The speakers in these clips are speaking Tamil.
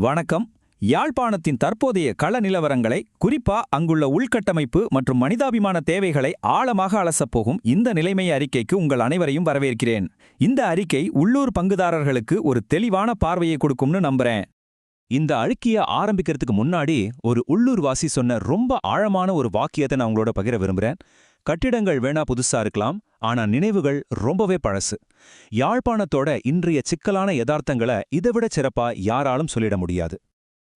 வணக்கம். யாழ்ப்பாணத்தின் தற்போதைய கள நிலவரங்களை, குறிப்பா அங்குள்ள உள்கட்டமைப்பு மற்றும் மனிதாபிமான தேவைகளை ஆழமாக அலசப்போகும் இந்த நிலைமை அறிக்கைக்கு உங்கள் அனைவரையும் வரவேற்கிறேன். இந்த அறிக்கை உள்ளூர் பங்குதாரர்களுக்கு ஒரு தெளிவான பார்வையை கொடுக்கும்னு நம்புறேன். இந்த அறிக்கையை ஆரம்பிக்கிறதுக்கு முன்னாடி ஒரு உள்ளூர்வாசி சொன்ன ரொம்ப ஆழமான ஒரு வாக்கியத்தை நான் உங்களோட பகிர விரும்புறேன். கட்டிடங்கள் வேணா புதுசா இருக்கலாம், ஆனா நினைவுகள் ரொம்பவே பழசு. யாழ்ப்பாணத்தோட இன்றைய சிக்கலான யதார்த்தங்களை இதைவிட சிறப்பா யாராலும் சொல்லிட முடியாது.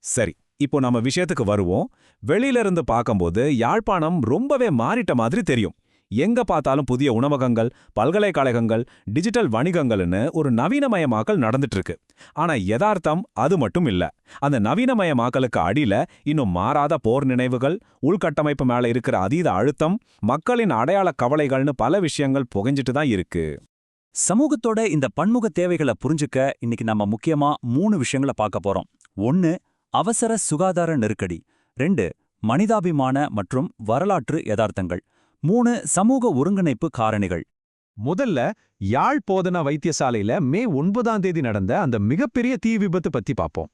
சரி, இப்போ நம்ம விஷயத்துக்கு வருவோம். வெளியில இருந்து பார்க்கும்போது யாழ்ப்பாணம் ரொம்பவே மாறிட்ட மாதிரி தெரியும். எங்க பார்த்தாலும் புதிய உணவகங்கள், பல்கலைக்கழகங்கள், டிஜிட்டல் வணிகங்கள்னு ஒரு நவீனமயமாக்கல் நடந்துட்டு இருக்கு. ஆனா யதார்த்தம் அது மட்டும் இல்ல. அந்த நவீனமயமாக்கலுக்கு அடியில இன்னும் மாறாத போர் நினைவுகள், உள்கட்டமைப்பு மேல இருக்கிற அதீத அழுத்தம், மக்களின் அடையாள கவலைகள்னு பல விஷயங்கள் புகைஞ்சிட்டு தான் இருக்கு. சமூகத்தோட இந்த பன்முக தேவைகளை புரிஞ்சுக்க இன்னைக்கு நம்ம முக்கியமா 3 விஷயங்களை பார்க்க போறோம். 1. அவசர சுகாதார நெருக்கடி. 2. மனிதாபிமான மற்றும் வரலாற்று யதார்த்தங்கள். 3. சமூக ஒருங்கிணைப்பு காரணிகள். முதல்ல யாழ் போதனா வைத்தியசாலையில மே 9ஆம் தேதி நடந்த அந்த மிகப்பெரிய தீ விபத்து பத்தி பார்ப்போம்.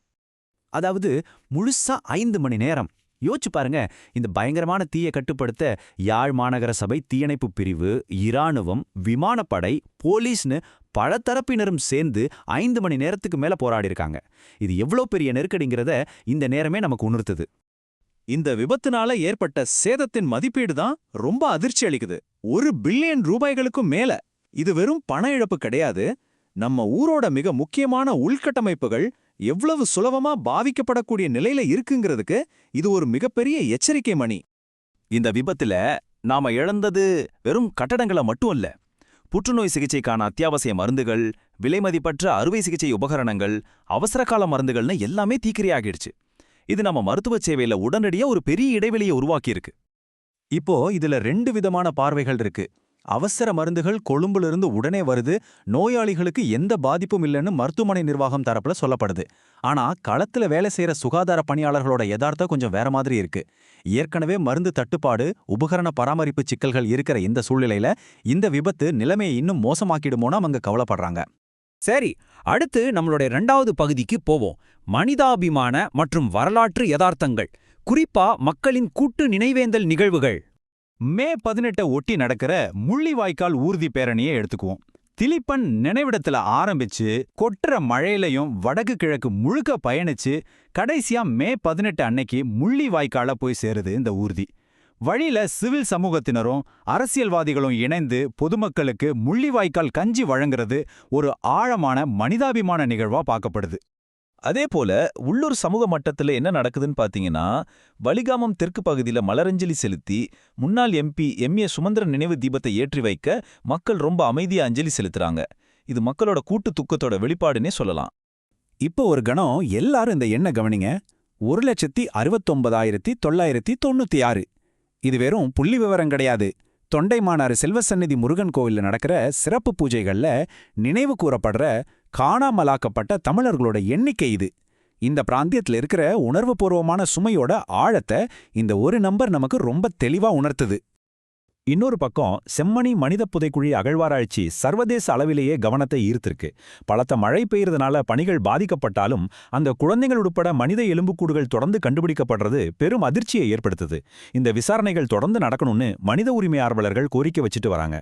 அதாவது முழுசா 5 மணி நேரம். யோசிச்சு பாருங்க, இந்த பயங்கரமான தீயை கட்டுப்படுத்த யாழ் மாநகர சபை தீயணைப்பு பிரிவு, இராணுவம், விமானப்படை, போலீஸ்னு பல தரப்பினரும் சேர்ந்து 5 மணி நேரத்துக்கு மேல போராடிருக்காங்க. இது எவ்வளோ பெரிய நெருக்கடிங்கிறத இந்த நேரமே நமக்கு உணர்த்துது. இந்த விபத்துனால ஏற்பட்ட சேதத்தின் மதிப்பீடு தான் ரொம்ப அதிர்ச்சி அளிக்குது. 1 பில்லியன் ரூபாய்களுக்கும் மேல. இது வெறும் பண இழப்பு கிடையாது. நம்ம ஊரோட மிக முக்கியமான உள்கட்டமைப்புகள் எவ்வளவு சுலபமா பாதிக்கப்படக்கூடிய நிலையில இருக்குங்கிறதுக்கு இது ஒரு மிகப்பெரிய எச்சரிக்கை மணி. இந்த விபத்துல நாம இழந்தது வெறும் கட்டடங்களை மட்டும் இல்ல. புற்றுநோய் சிகிச்சைக்கான அத்தியாவசிய மருந்துகள், விலைமதிப்பற்ற அறுவை சிகிச்சை உபகரணங்கள், அவசரகால மருந்துகள்னு எல்லாமே தீக்கிரையாகிடுச்சு. இது நம்ம மருத்துவ சேவையில உடனடியா ஒரு பெரிய இடைவெளியை உருவாக்கியிருக்கு. இப்போ இதுல 2 விதமான பார்வைகள் இருக்கு. அவசர மருந்துகள் கொழும்புலிருந்து உடனே வருது, நோயாளிகளுக்கு எந்த பாதிப்பும் இல்லைன்னு மருத்துவமனை நிர்வாகம் தரப்புல சொல்லப்படுது. ஆனா களத்துல வேலை செய்யற சுகாதார பணியாளர்களோட யதார்த்தம் கொஞ்சம் வேற மாதிரி இருக்கு. ஏற்கனவே மருந்து தட்டுப்பாடு, உபகரண பராமரிப்பு சிக்கல்கள் இருக்கிற இந்த சூழ்நிலையில இந்த விபத்து நிலைமையை இன்னும் மோசமாக்கிடுமோன்னு அவங்க கவலைப்படுறாங்க. சரி, அடுத்து நம்மளுடைய 2வது பகுதிக்கு போவோம். மனிதாபிமான மற்றும் வரலாற்று யதார்த்தங்கள், குறிப்பா மக்களின் கூட்டு நினைவேந்தல் நிகழ்வுகள். மே 18 ஒட்டி நடக்கிற முள்ளிவாய்க்கால் ஊர்தி பேரணியை எடுத்துக்குவோம். திலிப்பன் நினைவிடத்துல ஆரம்பிச்சு கொட்டுற மழையிலையும் வடக்கு கிழக்கு முழுக்க பயணிச்சு கடைசியா மே 18 அன்னைக்கு முள்ளிவாய்க்கால போய் சேருது இந்த ஊர்தி. வழியில சிவில் சமூகத்தினரும் அரசியல்வாதிகளும் இணைந்து பொதுமக்களுக்கு முள்ளிவாய்க்கால் கஞ்சி வழங்குறது ஒரு ஆழமான மனிதாபிமான நிகழ்வா பார்க்கப்படுது. அதே போல உள்ளூர் சமூக மட்டத்துல என்ன நடக்குதுன்னு பாத்தீங்கன்னா, வலிகாமம் தெற்கு பகுதியில மலரஞ்சலி செலுத்தி முன்னாள் எம்பி எம்.ஏ. சுமந்திரன் நினைவு தீபத்தை ஏற்றி வைக்க மக்கள் ரொம்ப அமைதியா அஞ்சலி செலுத்துறாங்க. இது மக்களோட கூட்டு துக்கத்தோட வெளிப்பாடுன்னே சொல்லலாம். இப்போ ஒரு கணம் எல்லாரும் இந்த எண்ணை கவனிங்க. 1,69,996. இது வெறும் புள்ளி விவரம் கிடையாது. தொண்டைமானாறு செல்வசந்நிதி முருகன் கோவில்ல நடக்கிற சிறப்பு பூஜைகள்ல நினைவு கூறப்படுற காணாமலாக்கப்பட்ட தமிழர்களோட எண்ணிக்கை இது. இந்த பிராந்தியத்தில் இருக்கிற உணர்வுபூர்வமான சுமையோட ஆழத்தை இந்த ஒரு நம்பர் நமக்கு ரொம்ப தெளிவா உணர்த்துது. இன்னொரு பக்கம் செம்மணி மனித புதைக்குழி அகழ்வாராய்ச்சி சர்வதேச அளவிலேயே கவனத்தை ஈர்த்திருக்கு. பலத்த மழை பெய்யறதுனால பணிகள் பாதிக்கப்பட்டாலும் அந்த குழந்தைகள் உட்பட மனித எலும்புக்கூடுகள் தொடர்ந்து கண்டுபிடிக்கப்படுறது பெரும் அதிர்ச்சியை ஏற்படுத்துது. இந்த விசாரணைகள் தொடர்ந்து நடக்கணும்னு மனித உரிமை ஆர்வலர்கள் கோரிக்கை வச்சுட்டு வராங்க.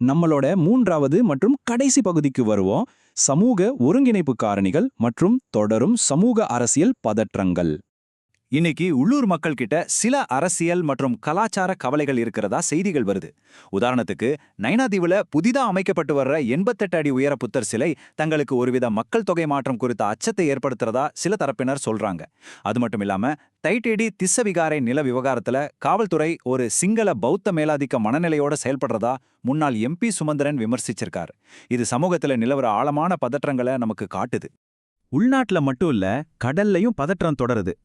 நம்மளோட 3வது மற்றும் கடைசி பகுதிக்கு வருவோம். சமூக ஒருங்கிணைப்பு காரணிகள் மற்றும் தொடரும் சமூக அரசியல் பதற்றங்கள். இன்னைக்கு உள்ளூர் மக்கள் கிட்ட சில அரசியல் மற்றும் கலாச்சார கவலைகள் இருக்கிறதா செய்திகள் வருது. உதாரணத்துக்கு, நைனாதீவுல புதிதா அமைக்கப்பட்டு வர்ற 88 அடி உயர புத்தர் சிலை தங்களுக்கு ஒருவித மக்கள் தொகை மாற்றம் குறித்த அச்சத்தை ஏற்படுத்துறதா சில தரப்பினர் சொல்றாங்க. அது மட்டும் இல்லாம, தைட்டேடி திஸ்ஸவிகாரை நில விவகாரத்துல காவல்துறை ஒரு சிங்கள பௌத்த மேலாதிக்க மனநிலையோட செயல்படுறதா முன்னாள் எம்பி சுமந்திரன் விமர்சிச்சிருக்கார். இது சமூகத்துல நிலவர ஆழமான பதற்றங்களை நமக்கு காட்டுது. உள்நாட்டுல மட்டும் இல்ல, கடல்லையும் பதற்றம் தொடருது.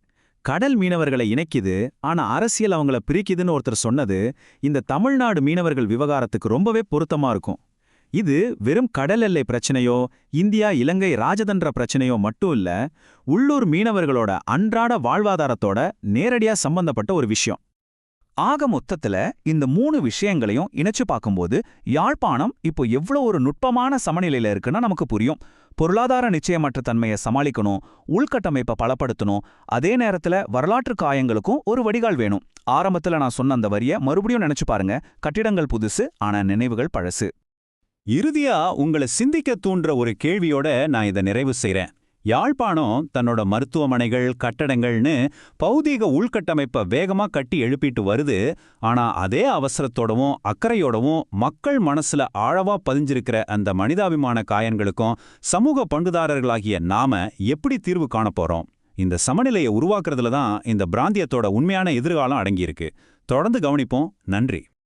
கடல் மீனவர்களை இணைக்குது, ஆனா அரசியல் அவங்கள பிரிக்குதுன்னு ஒருத்தர் சொன்னது இந்த தமிழ்நாடு மீனவர்கள் விவகாரத்துக்கு ரொம்பவே பொருத்தமா இருக்கும். இது வெறும் கடல் எல்லை பிரச்சனையோ இந்தியா இலங்கை ராஜதந்திர பிரச்சனையோ மட்டும் இல்ல, உள்ளூர் மீனவர்களோட அன்றாட வாழ்வாதாரத்தோட நேரடியா சம்பந்தப்பட்ட ஒரு விஷயம். ஆக மொத்தத்துல இந்த 3 விஷயங்களையும் இணைச்சு பார்க்கும்போது யாழ்ப்பாணம் இப்போ எவ்வளோ ஒரு நுட்பமான சமநிலையில இருக்குன்னா நமக்கு புரியும். பொருளாதார நிச்சயமற்ற தன்மையை சமாளிக்கணும், உள்கட்டமைப்பை பலப்படுத்தணும், அதே நேரத்துல வரலாற்று காயங்களுக்கும் ஒரு வடிகால் வேணும். ஆரம்பத்துல நான் சொன்ன அந்த வரிய மறுபடியும் நினைச்சு பாருங்க. கட்டிடங்கள் புதுசு, ஆனா நினைவுகள் பழசு. இறுதியா உங்களை சிந்திக்க தூண்டுற ஒரு கேள்வியோட நான் இதை நிறைவு செய்றேன். யாழ்ப்பாணம் தன்னோட மருத்துவமனைகள், கட்டடங்கள்னு பௌதீக உள்கட்டமைப்பை வேகமா கட்டி எழுப்பிட்டு வருது. ஆனா அதே அவசரத்தோடவும் அக்கறையோடவும் மக்கள் மனசுல ஆழவா பதிஞ்சிருக்கிற அந்த மனிதாபிமான காயங்களுக்கும் சமூக பங்குதாரர்களாகிய நாம எப்படி தீர்வு காண போறோம்? இந்த சமநிலையை உருவாக்குறதுல தான் இந்த பிராந்தியத்தோட உண்மையான எதிர்காலம் அடங்கியிருக்கு. தொடர்ந்து கவனிப்போம். நன்றி.